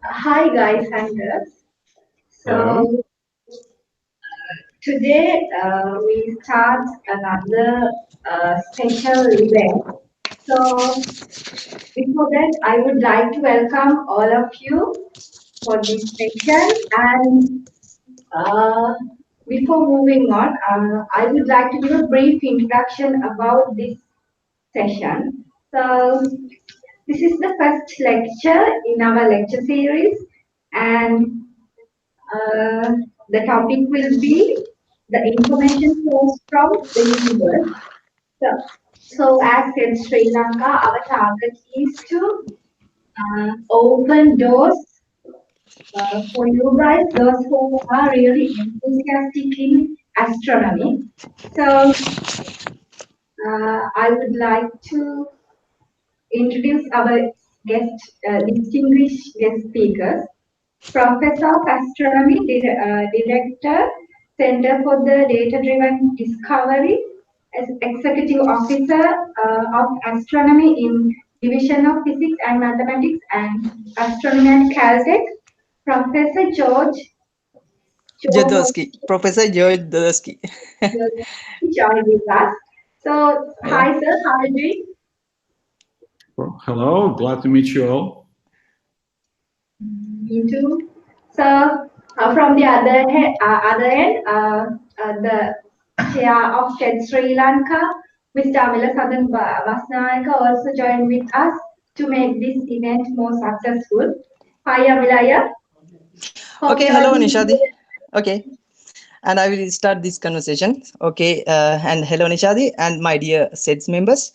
Hi guys and girls. Hello. So today we start another special event. So before that, I would like to welcome all of you for this session. And uh, before moving on, I would like to give a brief introduction about this session. So this is the first lecture in our lecture series, and Uh, the topic will be the information source from the universe. So, as in Sri Lanka, our target is to open doors for you guys, those who are really enthusiastic in astronomy. So, I would like to introduce our distinguished guest speakers. Professor of Astronomy, Director, Center for the Data-Driven Discovery, as Executive Officer of Astronomy in Division of Physics and Mathematics and Astronomy at Caltech, Professor George Jodowski, Djorgovski Professor Georg Jodowski. joined with us. So, Yeah. hi sir, how are you doing? Well, hello. Glad to meet you all. Me too. So, from the other end, the chair of SEDS Sri Lanka, Mr. Amila Sandun Basnayaka, also joined with us to make this event more successful. Hi, Amila. Hope Okay, you are hello doing Nishadi. good. Okay, and I will start this conversation. Okay, and hello Nishadi and my dear SEDS members.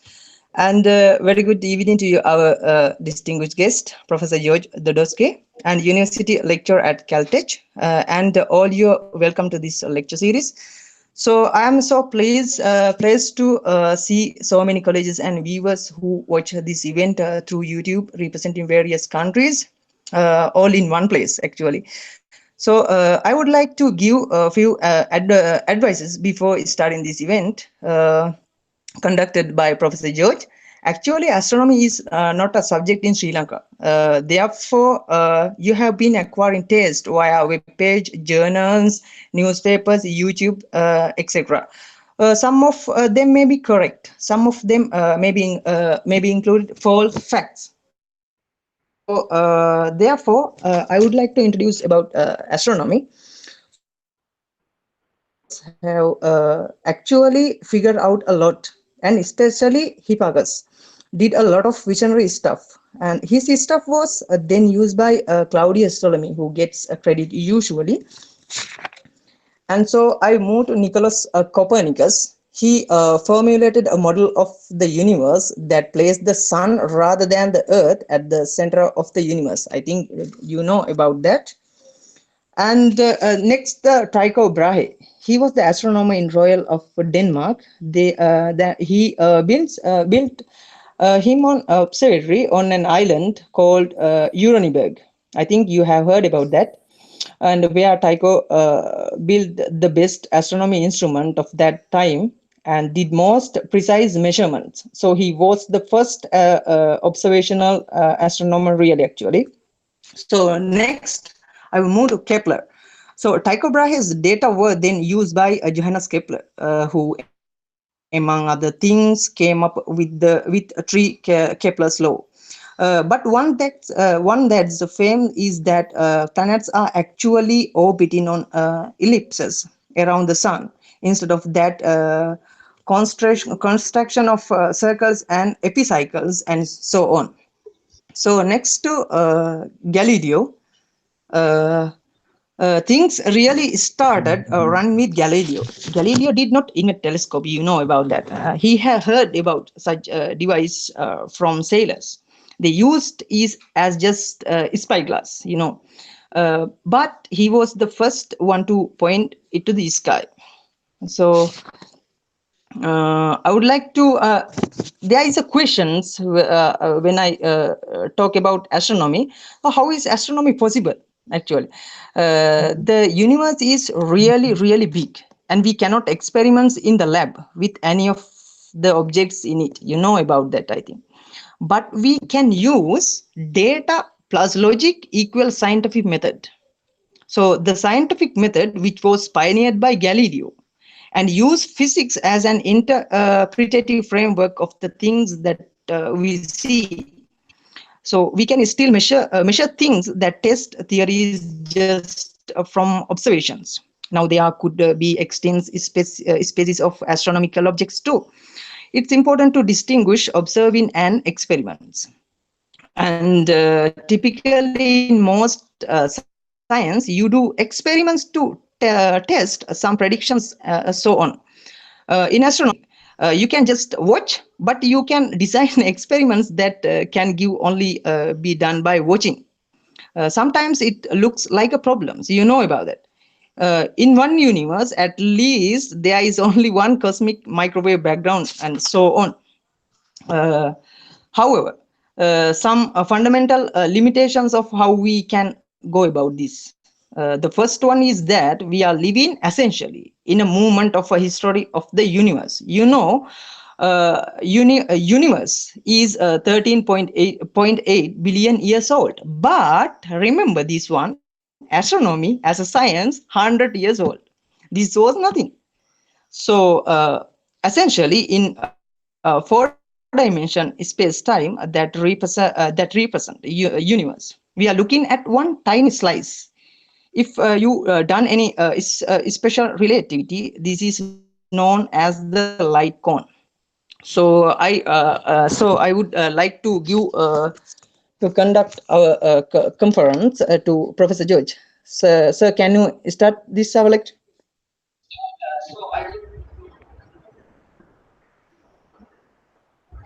And very good evening to you, our distinguished guest, Professor Georg Dodowski, and University Lecturer at Caltech. And all you welcome to this lecture series. So I am so pleased to see so many colleges and viewers who watch this event through YouTube, representing various countries, all in one place actually. So I would like to give a few advices before starting this event conducted by Professor George. Actually, astronomy is not a subject in Sri Lanka. Therefore, you have been acquiring taste via web page, journals, newspapers, YouTube, etc. Some of them may be correct. Some of them may be included false facts. So, therefore, I would like to introduce about astronomy. So, astronomers have actually figured out a lot, and especially Hipparchus did a lot of visionary stuff. And his stuff was then used by Claudius Ptolemy, who gets credit usually. And so I moved to Nicholas Copernicus. He formulated a model of the universe that placed the sun rather than the earth at the center of the universe. I think you know about that. And next, Tycho Brahe. He was the astronomer in Royal of Denmark. He built him on observatory on an island called Uraniborg. I think you have heard about that, and where Tycho built the best astronomy instrument of that time and did most precise measurements. So he was the first observational astronomer, really, actually. So next, I will move to Kepler. So Tycho Brahe's data were then used by Johannes Kepler, who, among other things, came up with Kepler's law. But one that's famed is that planets are actually orbiting on ellipses around the sun instead of that construction of circles and epicycles and so on. So next to Galileo, uh, things really started run with Galileo. Galileo did not invent telescope, you know about that. He had heard about such device from sailors. They used it as just spyglass, you know. But he was the first one to point it to the sky. So I would like to. There is a questions when I talk about astronomy. How is astronomy possible? Actually, the universe is really, really big, and we cannot experiment in the lab with any of the objects in it. You know about that, I think. But we can use data plus logic equals scientific method. So the scientific method, which was pioneered by Galileo, and use physics as an interpretative framework of the things that we see. So we can still measure things that test theories just from observations. Now there could be extinct species of astronomical objects too. It's important to distinguish observing and experiments. And typically in most science, you do experiments to test some predictions, so on. In astronomy, you can just watch, but you can design experiments that can give only be done by watching. Sometimes it looks like a problem, so you know about it. In one universe, at least there is only one cosmic microwave background, and so on. However, some fundamental limitations of how we can go about this. The first one is that we are living essentially in a movement of a history of the universe. You know, universe is 13.8 billion years old. But remember this one, astronomy as a science, 100 years old. This was nothing. So essentially, in four-dimension space-time that represent universe, we are looking at one tiny slice. If you done any special relativity, this is known as the light cone. So I would like to give to conduct our conference to Professor George. Sir, can you start this our lecture?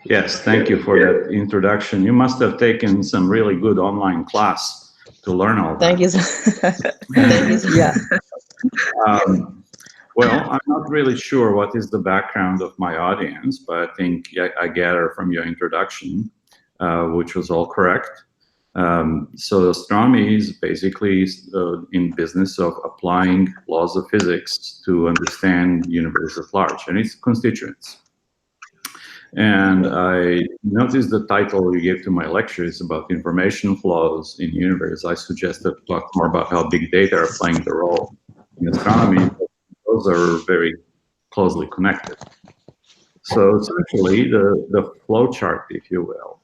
Yes, thank you for that introduction. You must have taken some really good online class to learn all that. Thank you, sir. Thank you, sir. Yeah. Well, I'm not really sure what is the background of my audience, but I think I gather from your introduction, which was all correct. So astronomy is basically in business of applying laws of physics to understand the universe at large and its constituents. And I noticed the title you gave to my lecture is about information flows in the universe. I suggested to talk more about how big data are playing the role in astronomy. Those are very closely connected. So essentially, the flow chart, if you will,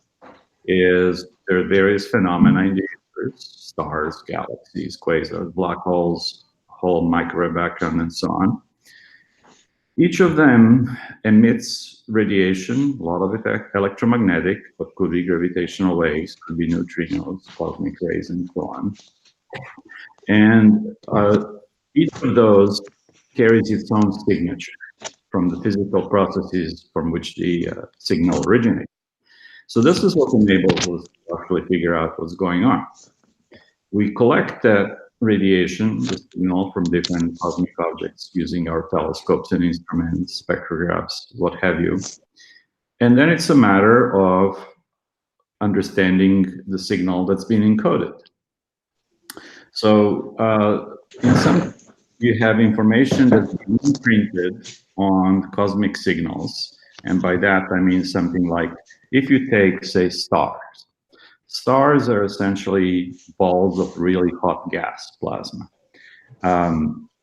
is there are various phenomena in the universe: stars, galaxies, quasars, black holes, whole microwave background, and so on. Each of them emits radiation, a lot of it electromagnetic, but could be gravitational waves, could be neutrinos, cosmic rays, and so on. And each of those carries its own signature from the physical processes from which the signal originates. So this is what enables us to actually figure out what's going on. We collect that radiation, the signal from different cosmic objects using our telescopes and instruments, spectrographs, what have you. And then it's a matter of understanding the signal that's been encoded. So in some, you have information that's been imprinted on cosmic signals. And by that, I mean something like, if you take, say, stars. Stars are essentially balls of really hot gas, plasma.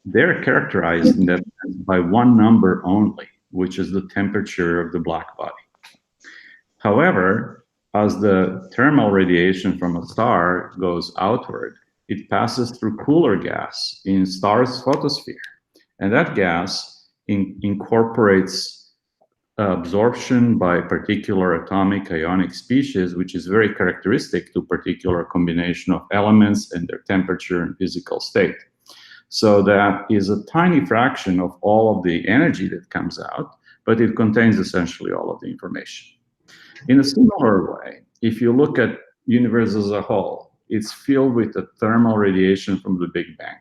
They're characterized in that sense by one number only, which is the temperature of the black body. However, as the thermal radiation from a star goes outward, it passes through cooler gas in star's photosphere. And that gas incorporates absorption by particular atomic ionic species, which is very characteristic to particular combination of elements and their temperature and physical state. So that is a tiny fraction of all of the energy that comes out, but it contains essentially all of the information. In a similar way, if you look at universe as a whole, it's filled with the thermal radiation from the Big Bang.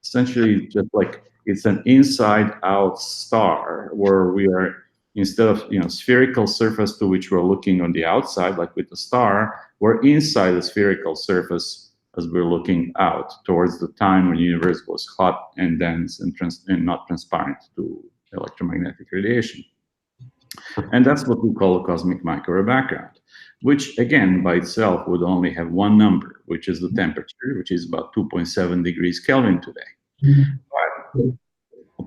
Essentially, just like it's an inside-out star where we are, instead of spherical surface to which we're looking on the outside, like with the star, we're inside the spherical surface as we're looking out towards the time when the universe was hot and dense and not transparent to electromagnetic radiation. And that's what we call a cosmic microwave background, which again by itself would only have one number, which is the temperature, which is about 2.7 degrees Kelvin today. But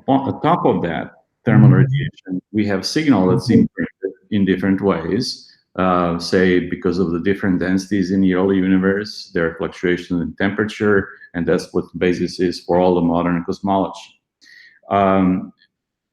on top of that thermal radiation, we have signal that's imprinted in different ways. Say because of the different densities in the early universe, there are fluctuations in temperature, and that's what the basis is for all the modern cosmology.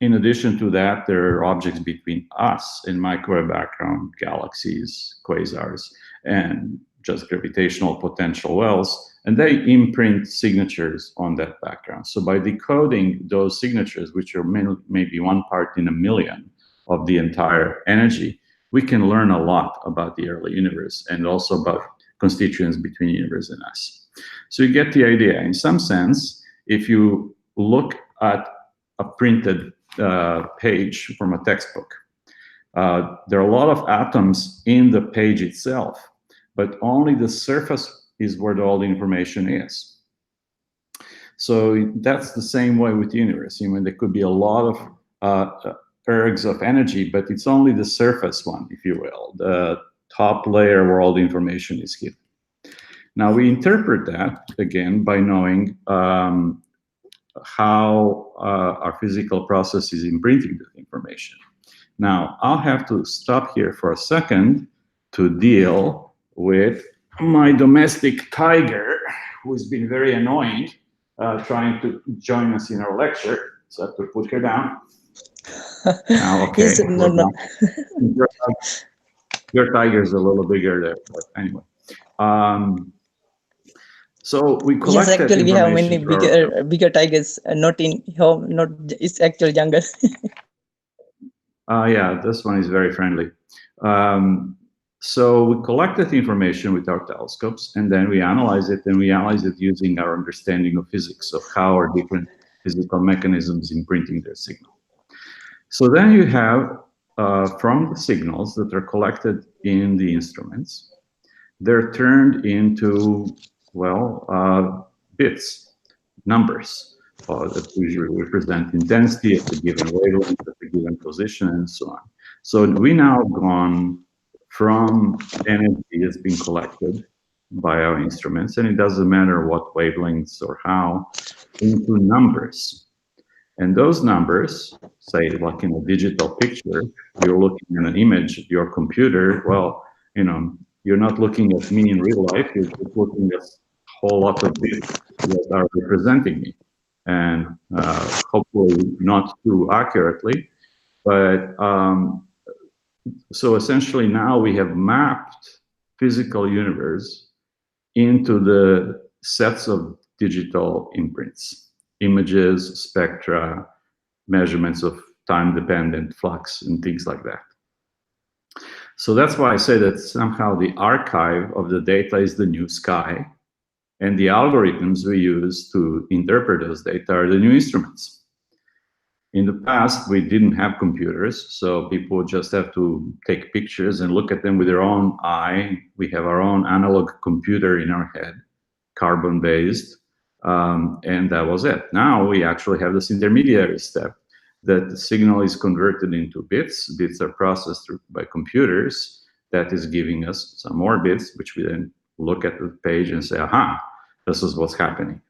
In addition to that, there are objects between us and microwave background galaxies, quasars, and just gravitational potential wells, and they imprint signatures on that background. So by decoding those signatures, which are maybe 1 part in a million of the entire energy, we can learn a lot about the early universe and also about constituents between universe and us. So you get the idea. In some sense, if you look at a printed page from a textbook, there are a lot of atoms in the page itself, but only the surface is where all the information is. So that's the same way with the universe. You know, there could be a lot of ergs of energy, but it's only the surface one, if you will, the top layer where all the information is hidden. Now we interpret that again by knowing how our physical process is imprinting the information. Now I'll have to stop here for a second to deal with my domestic tiger, who has been very annoying, trying to join us in our lecture. So I have to put her down. Now, okay. Yes, no. Your tiger is a little bigger there, but anyway. So we collect Yes, actually, we have many information bigger tigers, not in home, not it's actual jungle. Yeah, this one is very friendly. So we collected the information with our telescopes, and then we analyze it, and we analyze it using our understanding of physics, of how are different physical mechanisms imprinting their signal. So then you have, from the signals that are collected in the instruments, they're turned into, well, bits, numbers, that usually represent intensity at a given wavelength, at a given position, and so on. So we now gone from energy that's been collected by our instruments, and it doesn't matter what wavelengths or how, into numbers. And those numbers, say like in a digital picture, you're looking at an image of your computer, well, you know, you're not looking at me in real life, you're just looking at a whole lot of bits that are representing me. And hopefully not too accurately, but so essentially now we have mapped physical universe into the sets of digital imprints, images, spectra, measurements of time-dependent flux, and things like that. So that's why I say that somehow the archive of the data is the new sky, and the algorithms we use to interpret those data are the new instruments. In the past, we didn't have computers, so people would just have to take pictures and look at them with their own eye. We have our own analog computer in our head, carbon-based, and that was it. Now we actually have this intermediary step that the signal is converted into bits. Bits are processed by computers. That is giving us some more bits, which we then look at the page and say, aha, this is what's happening.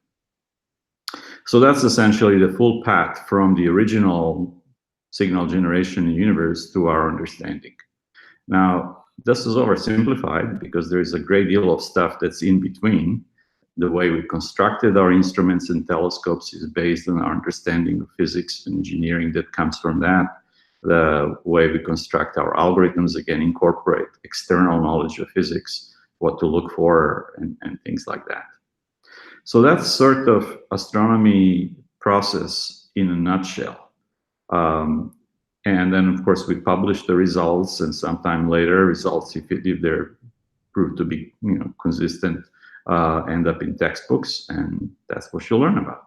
So that's essentially the full path from the original signal generation in the universe to our understanding. Now, this is oversimplified because there is a great deal of stuff that's in between. The way we constructed our instruments and telescopes is based on our understanding of physics and engineering that comes from that. The way we construct our algorithms, again, incorporate external knowledge of physics, what to look for, and things like that. So that's sort of astronomy process in a nutshell. And then, of course, we publish the results, and sometime later, results, if they're proved to be, you know, consistent, end up in textbooks, and that's what you'll learn about.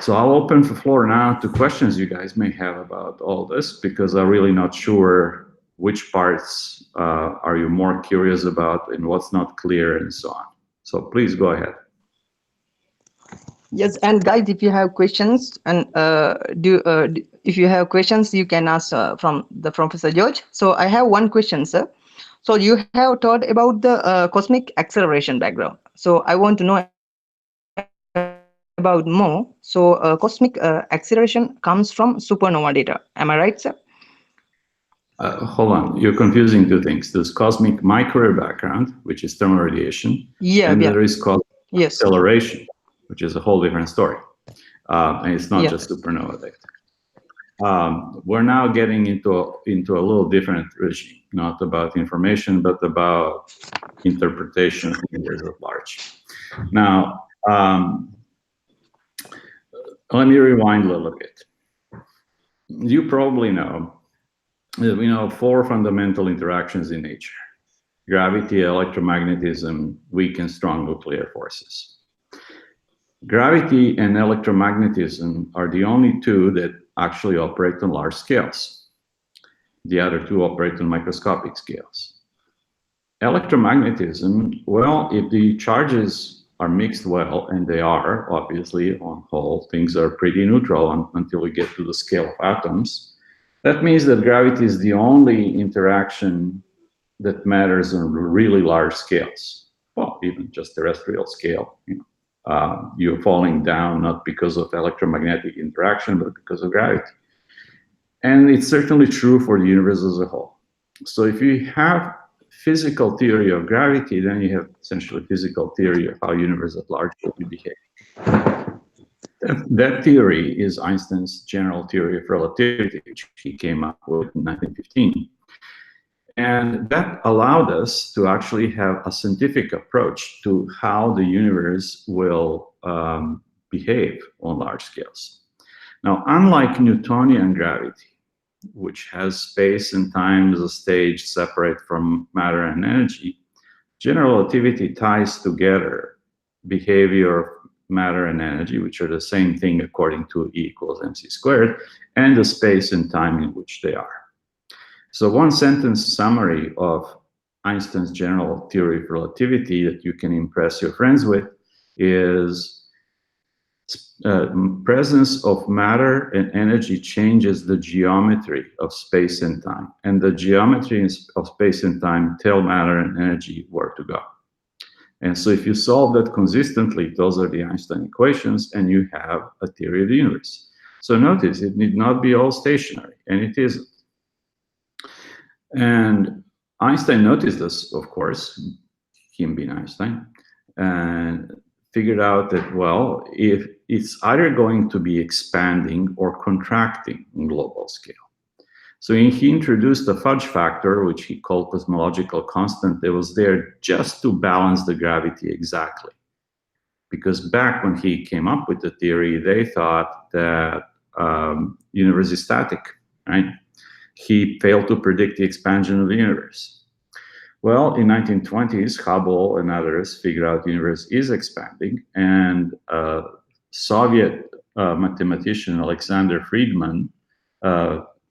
So I'll open the floor now to questions you guys may have about all this, because I'm really not sure which parts are you more curious about and what's not clear and so on. So please go ahead. Yes, and guys, if you have questions, and if you have questions, you can ask from the Professor George. So I have one question, sir. So you have taught about the cosmic acceleration background. So I want to know about more. So cosmic acceleration comes from supernova data. Am I right, sir? Hold on, you're confusing two things. There's cosmic microwave background, which is thermal radiation, and there is cosmic acceleration, which is a whole different story. And it's not just supernova data. We're now getting into a little different regime, not about information, but about interpretation of the universe at large. Now, let me rewind a little bit. You probably know that we know 4 fundamental interactions in nature: gravity, electromagnetism, weak and strong nuclear forces. Gravity and electromagnetism are the only 2 that actually operate on large scales. The other 2 operate on microscopic scales. Electromagnetism, well, if the charges are mixed well, and they are, obviously, on whole, things are pretty neutral until we get to the scale of atoms. That means that gravity is the only interaction that matters on really large scales. Well, even just terrestrial scale. You're falling down not because of electromagnetic interaction, but because of gravity. And it's certainly true for the universe as a whole. So if you have physical theory of gravity, then you have essentially physical theory of how universe at large will behave. That theory is Einstein's general theory of relativity, which he came up with in 1915. And that allowed us to actually have a scientific approach to how the universe will behave on large scales. Now, unlike Newtonian gravity, which has space and time as a stage separate from matter and energy, general relativity ties together behavior of matter and energy, which are the same thing according to E equals mc squared, and the space and time in which they are. So one sentence summary of Einstein's general theory of relativity that you can impress your friends with is presence of matter and energy changes the geometry of space and time, and the geometry of space and time tell matter and energy where to go. And so if you solve that consistently, those are the Einstein equations, and you have a theory of the universe. So notice, it need not be all stationary, and it isn't. And Einstein noticed this, of course, him being Einstein, and figured out that, well, if it's either going to be expanding or contracting on global scale. So he introduced a fudge factor, which he called cosmological constant, that was there just to balance the gravity exactly. Because back when he came up with the theory, they thought that universe is static, right? He failed to predict the expansion of the universe. Well, in 1920s, Hubble and others figured out the universe is expanding, and Soviet mathematician Alexander Friedman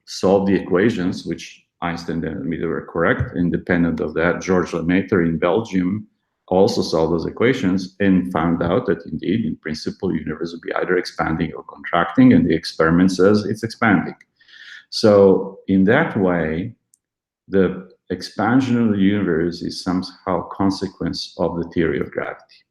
solved the equations, which Einstein and admitted were correct. Independent of that, Georg in Belgium also solved those equations and found out that indeed, in principle, the universe would be either expanding or contracting, and the experiment says it's expanding. So in that way, the expansion of the universe is somehow a consequence of the theory of gravity.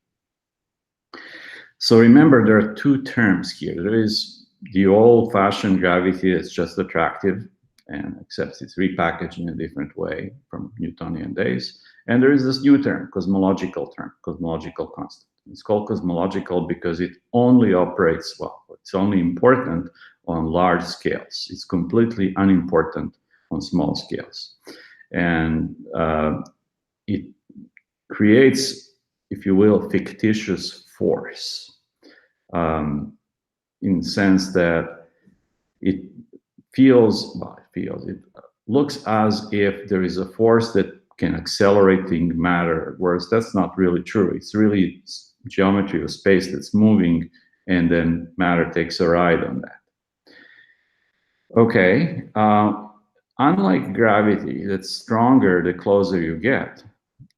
So remember, there are 2 terms here. There is the old-fashioned gravity that's just attractive, and except it's repackaged in a different way from Newtonian days. And there is this new term, cosmological constant. It's called cosmological because it only operates, well, it's only important on large scales. It's completely unimportant on small scales. And it creates, if you will, fictitious force in the sense that it looks as if there is a force that can accelerate matter, whereas that's not really true. It's really geometry of space that's moving, and then matter takes a ride on that. Okay, unlike gravity, that's stronger the closer you get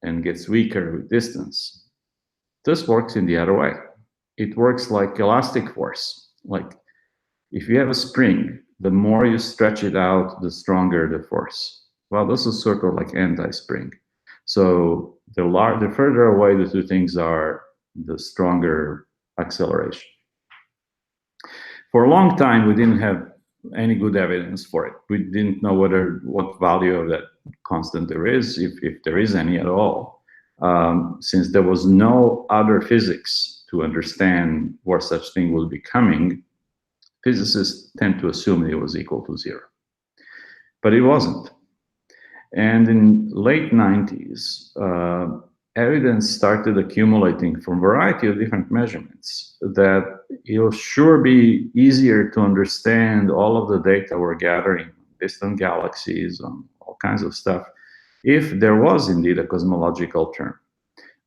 and gets weaker with distance, this works in the other way. It works like elastic force. Like if you have a spring the more you stretch it out, the stronger the force. Well, this is sort of like anti-spring. So the further away the two things are, the stronger acceleration. For a long time, we didn't have any good evidence for it. We didn't know what value of that constant there is, if there is any at all, since there was no other physics to understand where such thing will be coming. Physicists tend to assume it was equal to 0, but it wasn't. And in late 90s, evidence started accumulating from a variety of different measurements that it'll sure be easier to understand all of the data we're gathering, distant galaxies, on all kinds of stuff, if there was indeed a cosmological term,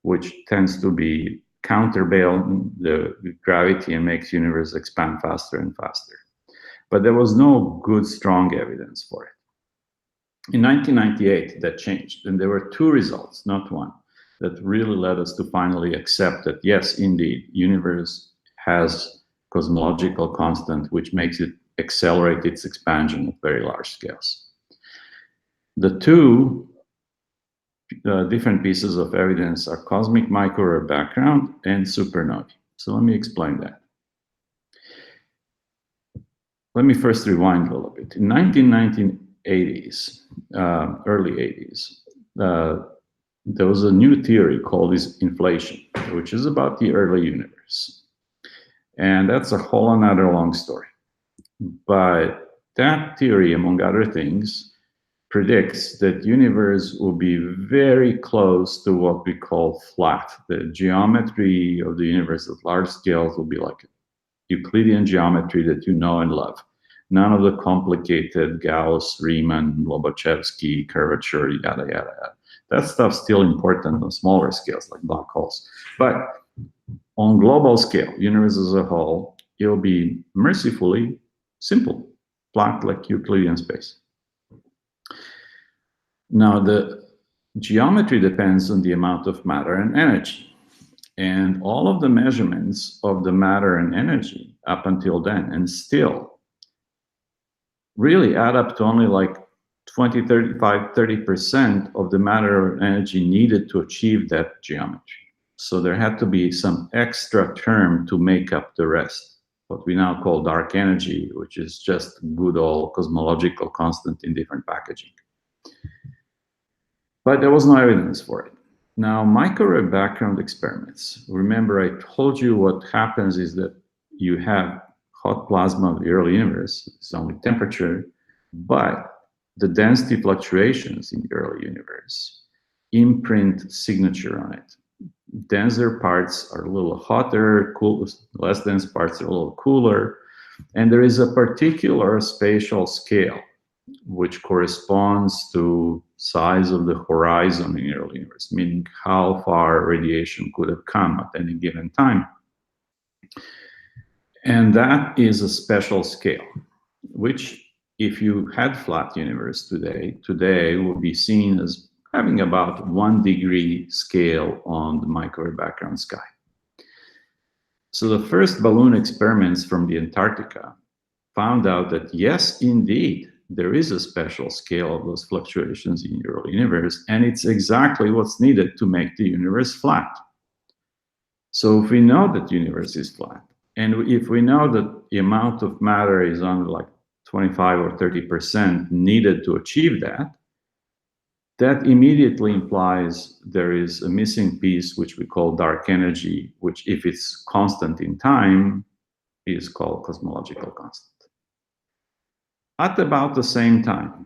which tends to be countervail the gravity and makes the universe expand faster and faster. But there was no good, strong evidence for it. In 1998, that changed, and there were two results, not one, that really led us to finally accept that, yes, indeed, universe has cosmological constant, which makes it accelerate its expansion at very large scales. The two different pieces of evidence are cosmic microwave background and supernovae. So let me explain that. Let me first rewind a little bit. In 1980s, early 80s, there was a new theory called inflation, which is about the early universe. And that's a whole another long story. But that theory, among other things, predicts that universe will be very close to what we call flat. The geometry of the universe at large scales will be like Euclidean geometry that you know and love. None of the complicated Gauss, Riemann, Lobachevsky, curvature, yada, yada, yada. That stuff's still important on smaller scales like black holes. But on global scale, universe as a whole, it'll be mercifully simple, flat like Euclidean space. Now, the geometry depends on the amount of matter and energy. And all of the measurements of the matter and energy up until then, and still, really add up to only like 20, 35, 30% of the matter and energy needed to achieve that geometry. So there had to be some extra term to make up the rest, what we now call dark energy, which is just good old cosmological constant in different packaging. But there was no evidence for it. Now, microwave background experiments, remember I told you what happens is that you have hot plasma of the early universe, it's only temperature, but the density fluctuations in the early universe imprint signature on it. Denser parts are a little hotter, less dense parts are a little cooler, and there is a particular spatial scale which corresponds to size of the horizon in the early universe, meaning how far radiation could have come at any given time. And that is a special scale, which if you had flat universe today would be seen as having about 1 degree scale on the microwave background sky. So the first balloon experiments from the Antarctica found out that yes, indeed, there is a special scale of those fluctuations in the early universe, and it's exactly what's needed to make the universe flat. So if we know that the universe is flat, and if we know that the amount of matter is only like 25 or 30% needed to achieve that, that immediately implies there is a missing piece which we call dark energy, which if it's constant in time, is called cosmological constant. At about the same time,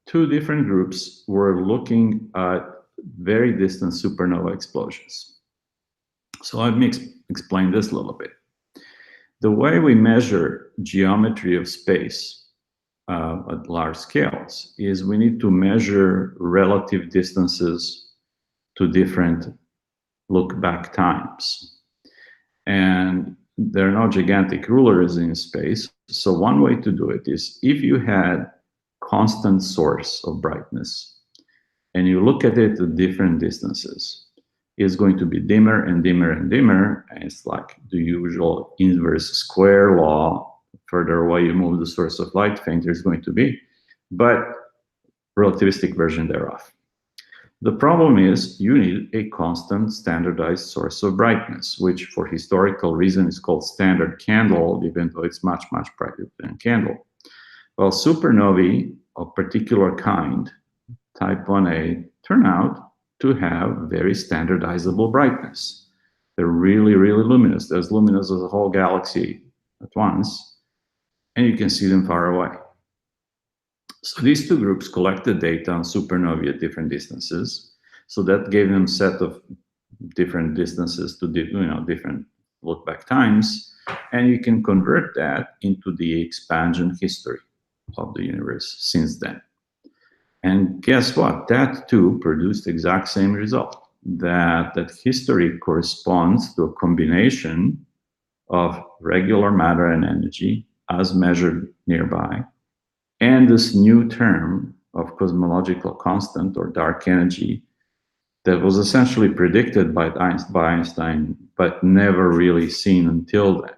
two different groups were looking at very distant supernova explosions. So let me explain this a little bit. The way we measure geometry of space at large scales is we need to measure relative distances to different look-back times. And there are no gigantic rulers in space. So one way to do it is if you had constant source of brightness and you look at it at different distances, it's going to be dimmer and dimmer and dimmer. And it's like the usual inverse square law, further away you move the source of light, fainter it's going to be, but relativistic version thereof. The problem is you need a constant standardized source of brightness, which for historical reason is called standard candle, even though it's much, much brighter than candle. Well, supernovae of particular kind, type 1a, turn out to have very standardizable brightness. They're really, really luminous. They're as luminous as a whole galaxy at once, and you can see them far away. So these two groups collected data on supernovae at different distances. So that gave them a set of different distances to different look-back times, and you can convert that into the expansion history of the universe since then. And guess what? That too produced the exact same result. That history corresponds to a combination of regular matter and energy as measured nearby, and this new term of cosmological constant or dark energy that was essentially predicted by Einstein, but never really seen until then.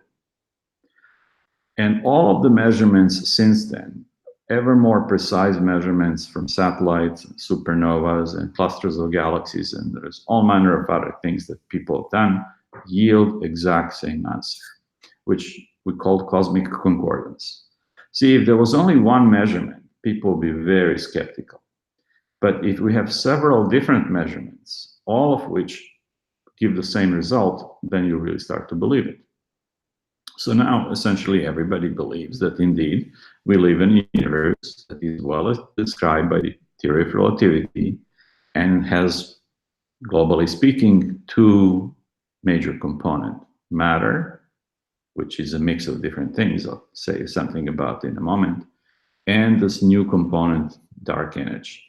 And all of the measurements since then, ever more precise measurements from satellites, and supernovas, and clusters of galaxies, and there's all manner of other things that people have done, yield exact same answer, which we call cosmic concordance. See, if there was only one measurement, people would be very skeptical. But if we have several different measurements, all of which give the same result, then you really start to believe it. So now, essentially, everybody believes that indeed we live in a universe that is well described by the theory of relativity and has, globally speaking, two major components: matter, which is a mix of different things I'll say something about in a moment, and this new component, dark energy.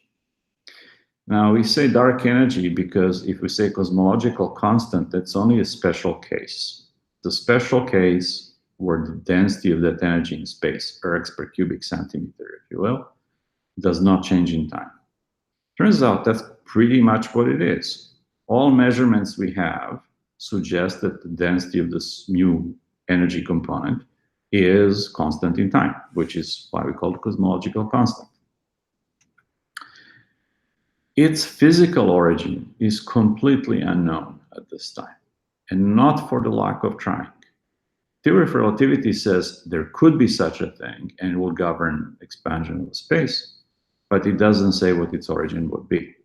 Now, we say dark energy because if we say cosmological constant, that's only a special case. The special case where the density of that energy in space, ergs per cubic centimeter, if you will, does not change in time. Turns out that's pretty much what it is. All measurements we have suggest that the density of this new energy component is constant in time, which is why we call it cosmological constant. Its physical origin is completely unknown at this time, and not for the lack of trying. Theory of relativity says there could be such a thing and it will govern expansion of space, but it doesn't say what its origin would be.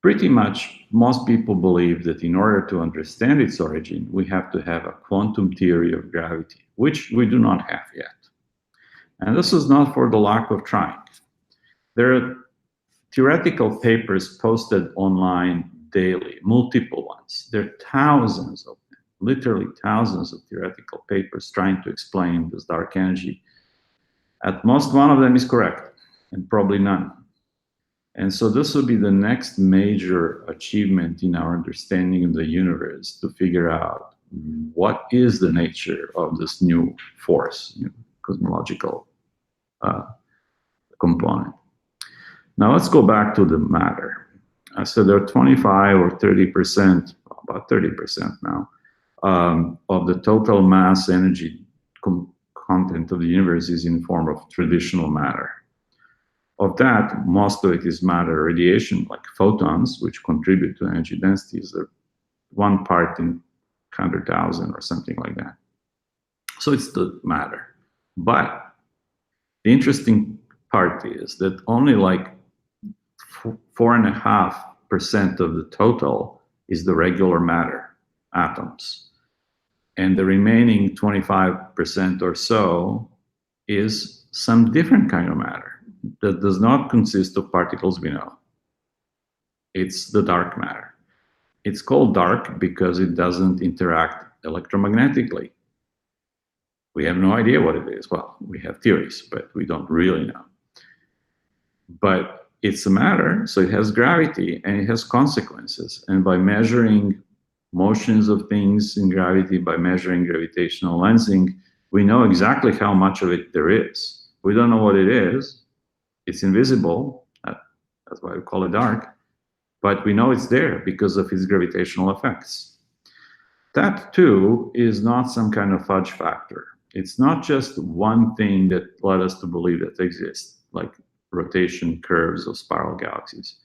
Pretty much most people believe that in order to understand its origin, we have to have a quantum theory of gravity, which we do not have yet. And this is not for the lack of trying. There are theoretical papers posted online daily, multiple ones. There are thousands of them, literally thousands of theoretical papers trying to explain this dark energy. At most, one of them is correct, and probably none. And so this will be the next major achievement in our understanding of the universe, to figure out what is the nature of this new force, cosmological component. Now let's go back to the matter. So there are 25 or 30%, about 30% now, of the total mass energy content of the universe is in form of traditional matter. Of that, most of it is matter radiation, like photons, which contribute to energy densities. They're 1 part in 100,000 or something like that. So it's the matter. But the interesting part is that only like 4.5% of the total is the regular matter, atoms. And the remaining 25% or so is some different kind of matter that does not consist of particles we know. It's the dark matter. It's called dark because it doesn't interact electromagnetically. We have no idea what it is. Well, we have theories, but we don't really know. But it's a matter, so it has gravity and it has consequences. And by measuring motions of things in gravity, by measuring gravitational lensing, we know exactly how much of it there is. We don't know what it is. It's invisible. That's why we call it dark. But we know it's there because of its gravitational effects. That too is not some kind of fudge factor. It's not just one thing that led us to believe that exists, like rotation curves of spiral galaxies.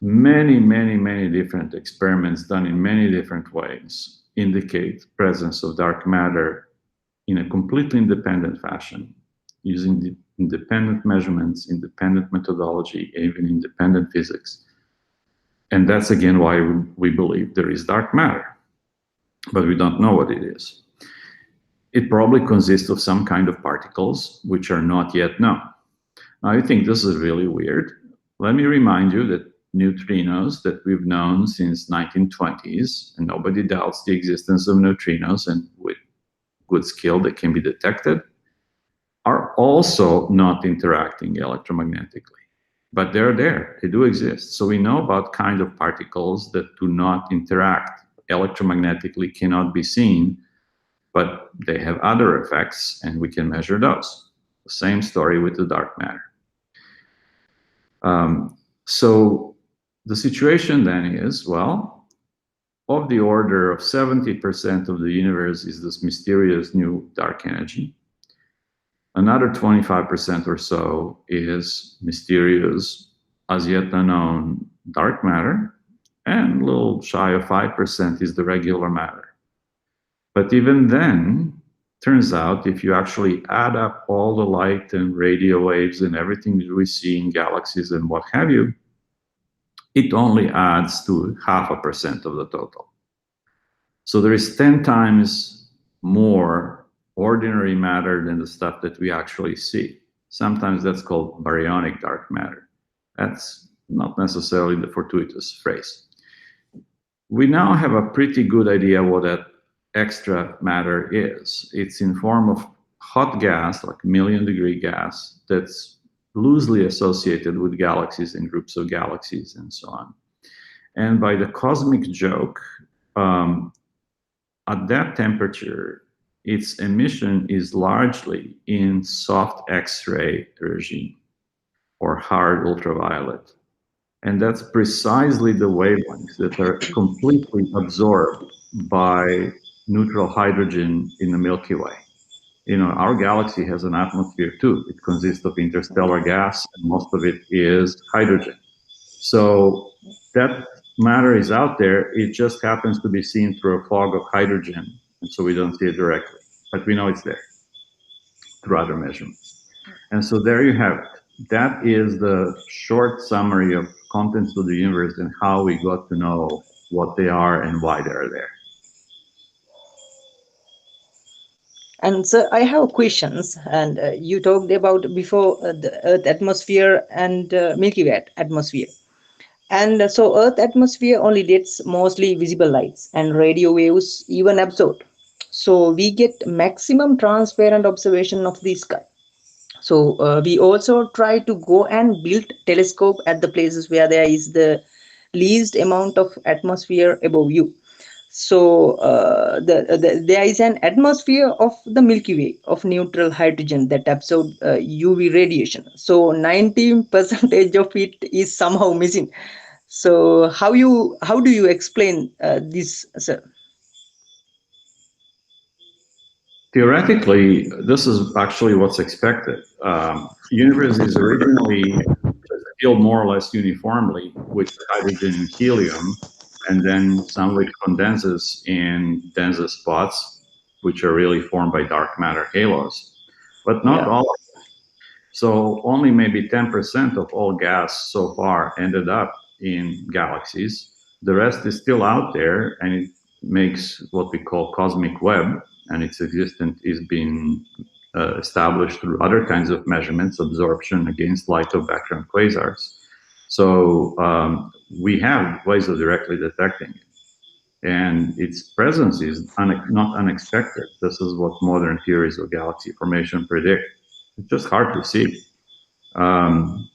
Many, many, many different experiments done in many different ways indicate presence of dark matter in a completely independent fashion, using the independent measurements, independent methodology, even independent physics. And that's again why we believe there is dark matter, but we don't know what it is. It probably consists of some kind of particles which are not yet known. Now, I think this is really weird. Let me remind you that neutrinos that we've known since 1920s, and nobody doubts the existence of neutrinos, and with good skill they can be detected, are also not interacting electromagnetically. But they're there, they do exist. So we know about kind of particles that do not interact electromagnetically, cannot be seen, but they have other effects and we can measure those. The same story with the dark matter. So the situation then is, well, of the order of 70% of the universe is this mysterious new dark energy. Another 25% or so is mysterious, as yet unknown dark matter, and a little shy of 5% is the regular matter. But even then, turns out if you actually add up all the light and radio waves and everything that we see in galaxies and what have you, it only adds to 0.5% of the total. So there is 10 times more ordinary matter than the stuff that we actually see. Sometimes that's called baryonic dark matter. That's not necessarily the fortuitous phrase. We now have a pretty good idea what that extra matter is. It's in form of hot gas, like million-degree gas, that's loosely associated with galaxies and groups of galaxies and so on. And by the cosmic joke, at that temperature, its emission is largely in soft X-ray regime or hard ultraviolet. And that's precisely the wavelengths that are completely absorbed by neutral hydrogen in the Milky Way. You know, our galaxy has an atmosphere too. It consists of interstellar gas, and most of it is hydrogen. So that matter is out there. It just happens to be seen through a fog of hydrogen, and so we don't see it directly. But we know it's there through other measurements. And so there you have it. That is the short summary of contents of the universe and how we got to know what they are and why they're there. And so I have questions. And you talked about before the Earth atmosphere and Milky Way atmosphere. And so Earth atmosphere only gets mostly visible lights and radio waves even absorbed. So we get maximum transparent observation of the sky. So we also try to go and build telescope at the places where there is the least amount of atmosphere above you. So there is an atmosphere of the Milky Way of neutral hydrogen that absorb UV radiation. So 90% of it is somehow missing. So how do you explain this, sir? Theoretically, this is actually what's expected. Universe is originally filled more or less uniformly with hydrogen and helium, and then some of it condenses in denser spots, which are really formed by dark matter halos, but not all of it. So only maybe 10% of all gas so far ended up in galaxies. The rest is still out there, and it makes what we call cosmic web, and its existence is being established through other kinds of measurements, absorption against light of background quasars. So we have ways of directly detecting it. And its presence is not unexpected. This is what modern theories of galaxy formation predict. It's just hard to see. And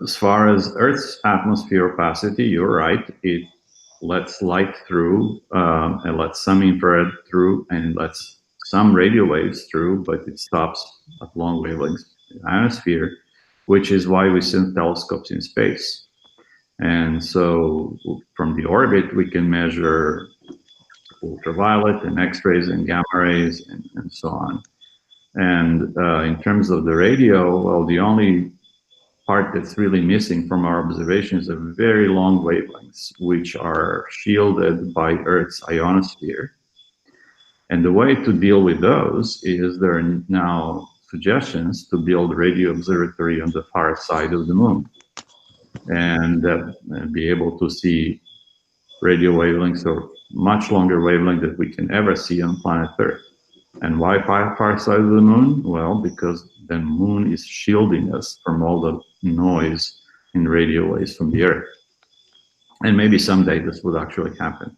as far as Earth's atmosphere opacity, you're right. It lets light through, and lets some infrared through, and lets some radio waves through, but it stops at long wavelengths in the ionosphere, which is why we send telescopes in space. And so from the orbit, we can measure ultraviolet and X-rays and gamma rays and so on. And in terms of the radio, well, the only part that's really missing from our observations are very long wavelengths, which are shielded by Earth's ionosphere. And the way to deal with those is there are now suggestions to build a radio observatory on the far side of the moon and be able to see radio wavelengths or much longer wavelength that we can ever see on planet Earth. And why far side of the moon? Well, because the moon is shielding us from all the noise and radio waves from the Earth. And maybe someday this would actually happen.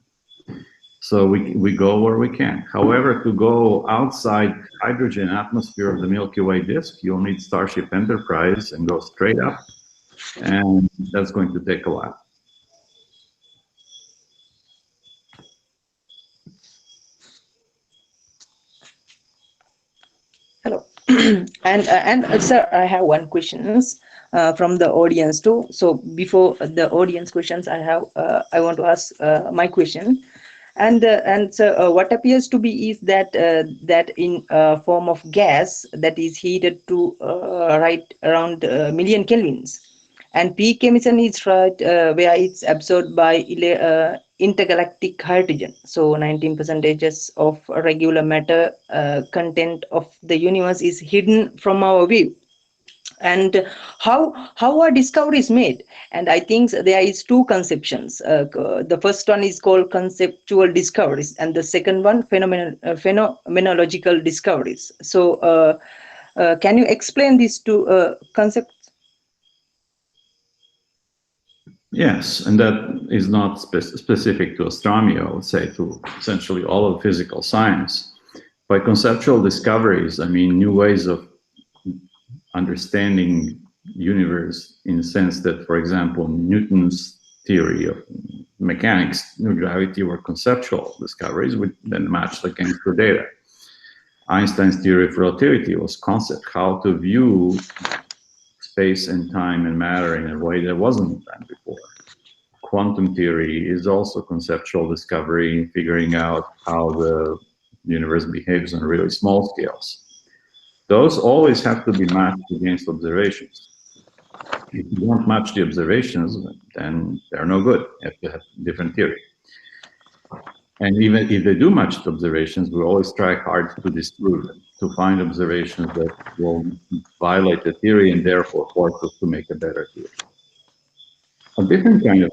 So we go where we can. However, to go outside hydrogen atmosphere of the Milky Way disk, you'll need Starship Enterprise and go straight up. And that's going to take a while. Hello. and sir, I have one questions from the audience too. So before the audience questions, I want to ask my question. And so what appears to be is that that in form of gas that is heated to right around million kelvins, and peak emission is right where it's absorbed by intergalactic hydrogen. So 19% of regular matter content of the universe is hidden from our view. And how our discovery is made, and I think there is two conceptions. The first one is called conceptual discoveries, and the second one phenomenological discoveries. So can you explain these two concepts? Yes, and that is not specific to astronomy, I would say, to essentially all of physical science. By conceptual discoveries, I mean new ways of understanding universe in the sense that, for example, Newton's theory of mechanics, new gravity, were conceptual discoveries which then matched against the data. Einstein's theory of relativity was concept, how to view space and time and matter in a way that wasn't done before. Quantum theory is also conceptual discovery, figuring out how the universe behaves on really small scales. Those always have to be matched against observations. If you don't match the observations, then they're no good. You have to have different theory. And even if they do match the observations, we always try hard to disprove them, to find observations that will violate the theory and therefore force us to make a better theory. A different kind of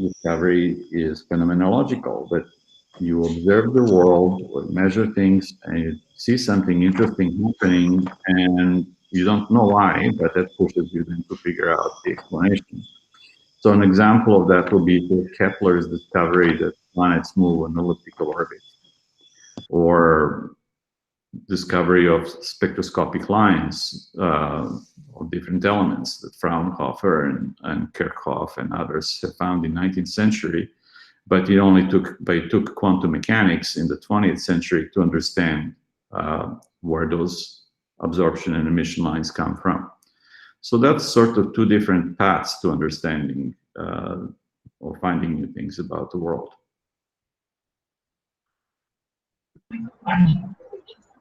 discovery is phenomenological, that you observe the world or measure things and you see something interesting happening and you don't know why, but that pushes you then to figure out the explanation. So an example of that would be Kepler's discovery that planets move on elliptical orbits, or discovery of spectroscopic lines of different elements that Fraunhofer and Kirchhoff and others have found in the 19th century. But it took quantum mechanics in the 20th century to understand where those absorption and emission lines come from. So that's sort of two different paths to understanding or finding new things about the world.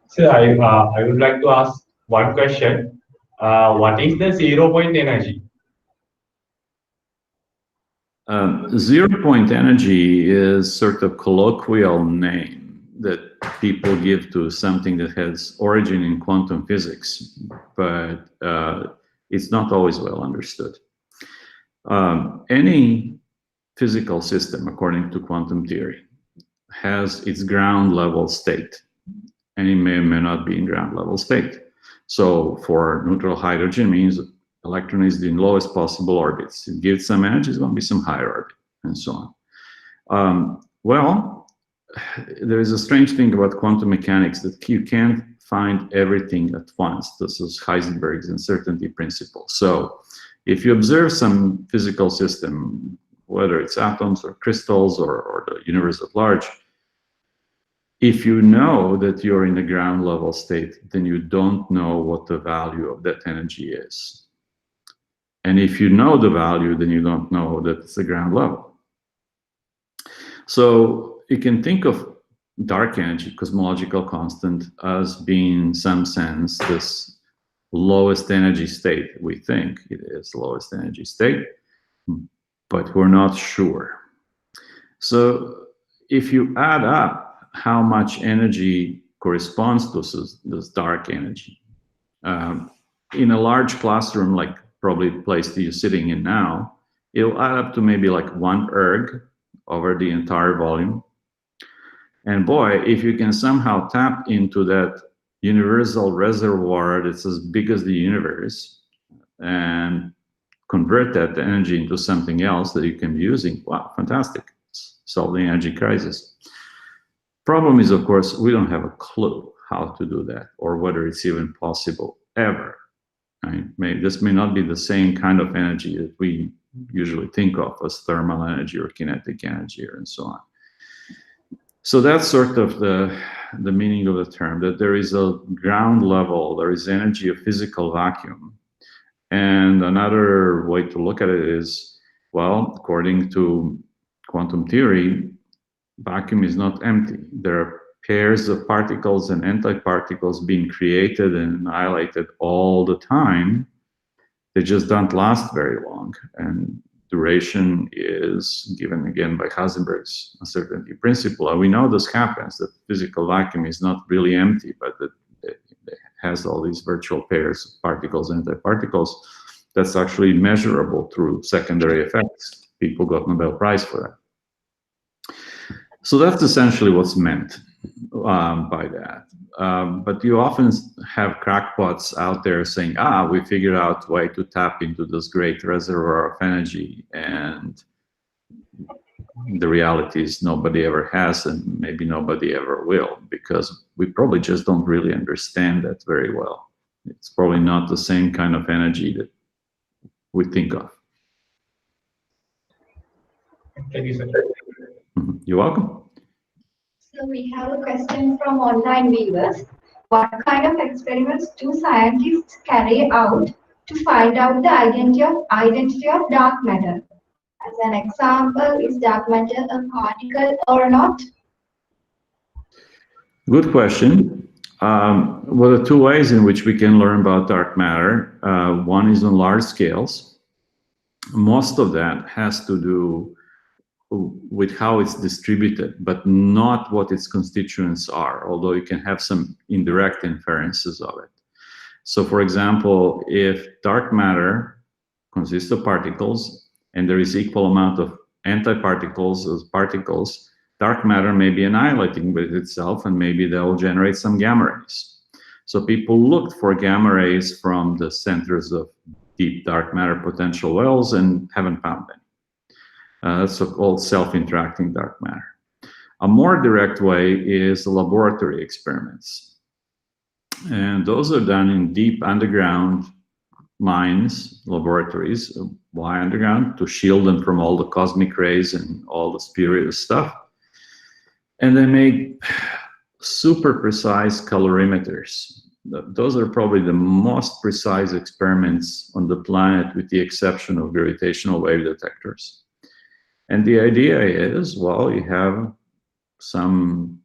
So I would like to ask one question. What is the 0-point energy? 0-point energy is sort of colloquial name that people give to something that has origin in quantum physics, but it's not always well understood. Any physical system, according to quantum theory, has its ground level state, and it may or may not be in ground level state. So for neutral hydrogen means electron is in lowest possible orbits. It gives some energy, it's going to be some higher orbit, and so on. Well, there is a strange thing about quantum mechanics that you can't find everything at once. This is Heisenberg's uncertainty principle. So if you observe some physical system, whether it's atoms or crystals or the universe at large, if you know that you're in the ground level state, then you don't know what the value of that energy is. And if you know the value, then you don't know that it's the ground level. So you can think of dark energy, cosmological constant, as being in some sense this lowest energy state. We think it is the lowest energy state, but we're not sure. So if you add up how much energy corresponds to this dark energy, in a large classroom, like probably the place that you're sitting in now, it'll add up to maybe like 1 erg over the entire volume. And boy, if you can somehow tap into that universal reservoir that's as big as the universe and convert that energy into something else that you can be using, wow, fantastic. Solve the energy crisis. Problem is, of course, we don't have a clue how to do that or whether it's even possible ever. This may not be the same kind of energy that we usually think of as thermal energy or kinetic energy and so on. So that's sort of the meaning of the term, that there is a ground level, there is energy of physical vacuum. And another way to look at it is, well, according to quantum theory, vacuum is not empty. There are pairs of particles and antiparticles being created and annihilated all the time. They just don't last very long. And duration is given again by Heisenberg's uncertainty principle. And we know this happens, that physical vacuum is not really empty, but that it has all these virtual pairs of particles and antiparticles. That's actually measurable through secondary effects. People got Nobel Prize for that. So that's essentially what's meant by that. But you often have crackpots out there saying, we figured out a way to tap into this great reservoir of energy, and the reality is nobody ever has, and maybe nobody ever will, because we probably just don't really understand that very well. It's probably not the same kind of energy that we think of. Thank you, sir. You're welcome. So we have a question from online viewers. What kind of experiments do scientists carry out to find out the identity of dark matter? As an example, is dark matter a particle or not? Good question. Well, there are two ways in which we can learn about dark matter. One is on large scales. Most of that has to do with how it's distributed, but not what its constituents are, although you can have some indirect inferences of it. So for example, if dark matter consists of particles and there is equal amount of antiparticles as particles, dark matter may be annihilating with itself, and maybe they'll generate some gamma rays. So people looked for gamma rays from the centers of deep dark matter potential wells and haven't found any. That's called self-interacting dark matter. A more direct way is laboratory experiments. And those are done in deep underground mines, laboratories. Why underground? To shield them from all the cosmic rays and all the spurious stuff. And they make super precise colorimeters. Those are probably the most precise experiments on the planet, with the exception of gravitational wave detectors. And the idea is, well, you have some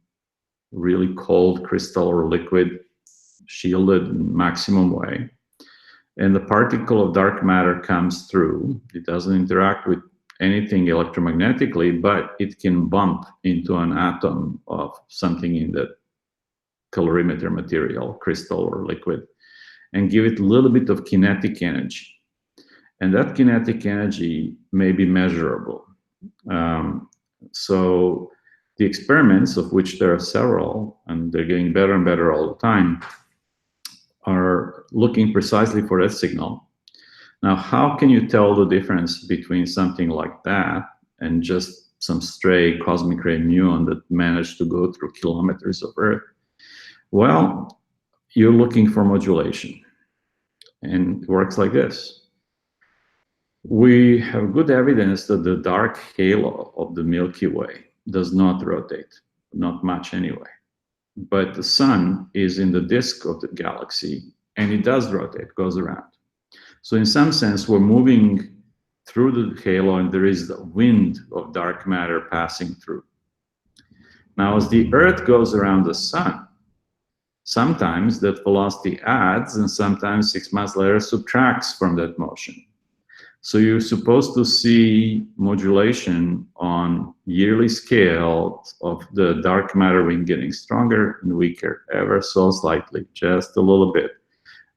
really cold crystal or liquid shielded in maximum way, and the particle of dark matter comes through. It doesn't interact with anything electromagnetically, but it can bump into an atom of something in that colorimeter material, crystal or liquid, and give it a little bit of kinetic energy. And that kinetic energy may be measurable. So the experiments, of which there are several, and they're getting better and better all the time, are looking precisely for that signal. Now, how can you tell the difference between something like that and just some stray cosmic ray muon that managed to go through kilometers of Earth? Well, you're looking for modulation, and it works like this. We have good evidence that the dark halo of the Milky Way does not rotate, not much anyway. But the sun is in the disk of the galaxy, and it does rotate, goes around. So in some sense, we're moving through the halo and there is the wind of dark matter passing through. Now, as the Earth goes around the sun, sometimes that velocity adds and sometimes 6 months later subtracts from that motion. So you're supposed to see modulation on yearly scale of the dark matter wind getting stronger and weaker, ever so slightly, just a little bit.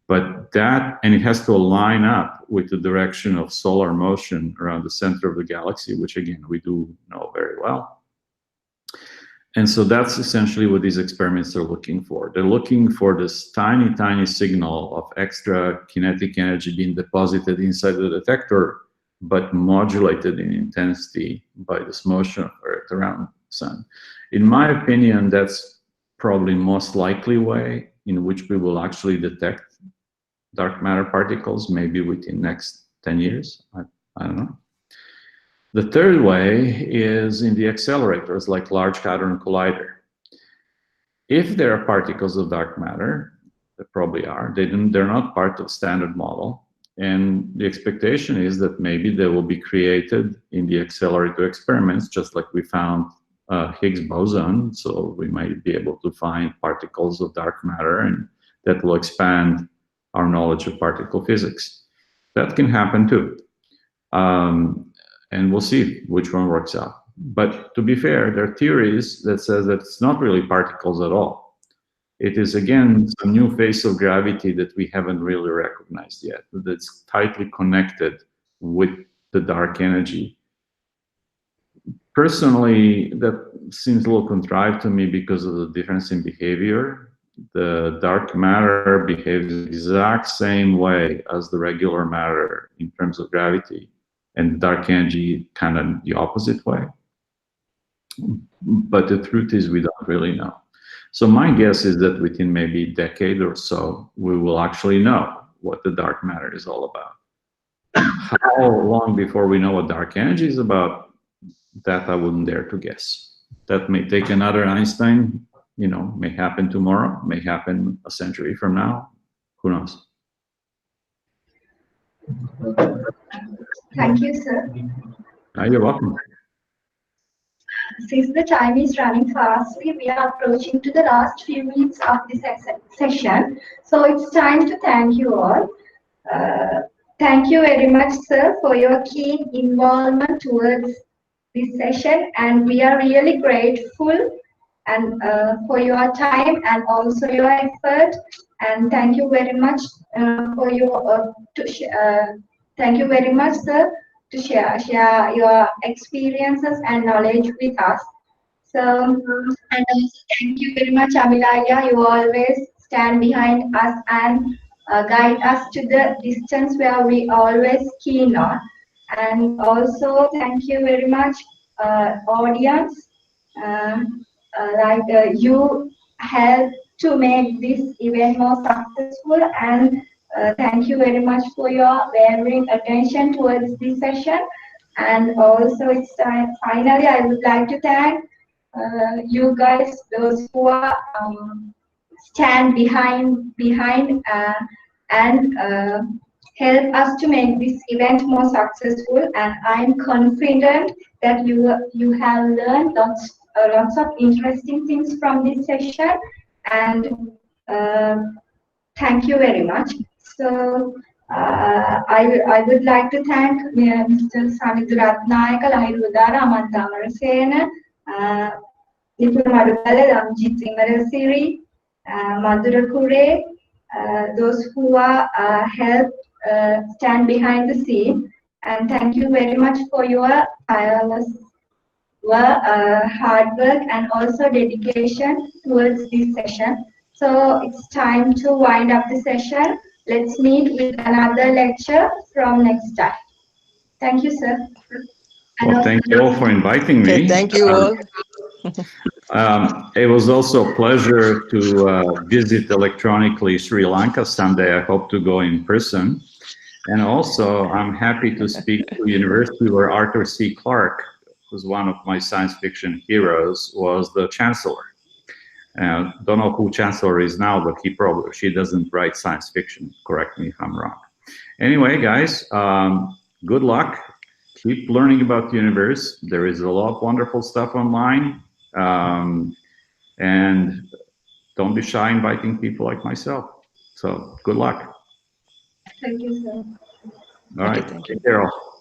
But that, and it has to line up with the direction of solar motion around the center of the galaxy, which again, we do know very well. And so that's essentially what these experiments are looking for. They're looking for this tiny, tiny signal of extra kinetic energy being deposited inside the detector, but modulated in intensity by this motion of Earth around the sun. In my opinion, that's probably most likely way in which we will actually detect dark matter particles, maybe within next 10 years. I don't know. The third way is in the accelerators, like Large Hadron Collider. If there are particles of dark matter, there probably are, they're not part of standard model. And the expectation is that maybe they will be created in the accelerator experiments, just like we found Higgs boson. So we might be able to find particles of dark matter, and that will expand our knowledge of particle physics. That can happen too. And we'll see which one works out. But to be fair, there are theories that says that it's not really particles at all. It is, again, some new phase of gravity that we haven't really recognized yet, that's tightly connected with the dark energy. Personally, that seems a little contrived to me because of the difference in behavior. The dark matter behaves the exact same way as the regular matter in terms of gravity, and dark energy kind of the opposite way. But the truth is we don't really know. So my guess is that within maybe a decade or so, we will actually know what the dark matter is all about. How long before we know what dark energy is about, that I wouldn't dare to guess. That may take another Einstein, you know, may happen tomorrow, may happen a century from now, who knows? Thank you, sir. You're welcome. Since the time is running fastly, we are approaching to the last few minutes of this session. So it's time to thank you all. Thank you very much, sir, for your keen involvement towards this session. And we are really grateful and for your time and also your effort. And thank you very much for your thank you very much, sir, to share your experiences and knowledge with us. So, and also thank you very much, Amila. You always stand behind us and guide us to the distance where we always keen on. And also thank you very much, audience. You helped to make this event more successful, and thank you very much for your wavering attention towards this session. And also it's time, finally, I would like to thank you guys, those who are stand behind and help us to make this event more successful. And I'm confident that you have learned lots of interesting things from this session. And thank you very much. So I would like to thank Mr. Basnayaka, Lahirudara, Amanta Amarasena, Nipur Madukala, Ramjit Simarasiri, Madhura Kure, those who are helped stand behind the scene. And thank you very much for your tireless hard work and also dedication towards this session. So it's time to wind up the session. Let's meet with another lecture from next time. Thank you, sir. Well, thank you all for inviting me. Okay, thank you all. It was also a pleasure to visit electronically Sri Lanka someday. I hope to go in person. And also, I'm happy to speak to a university where Arthur C. Clarke, who's one of my science fiction heroes, was the chancellor. Don't know who chancellor is now, but she doesn't write science fiction. Correct me if I'm wrong. Anyway, guys, good luck. Keep learning about the universe. There is a lot of wonderful stuff online. And don't be shy inviting people like myself. So good luck. Thank you, sir. All right. Okay, thank you. Take care all.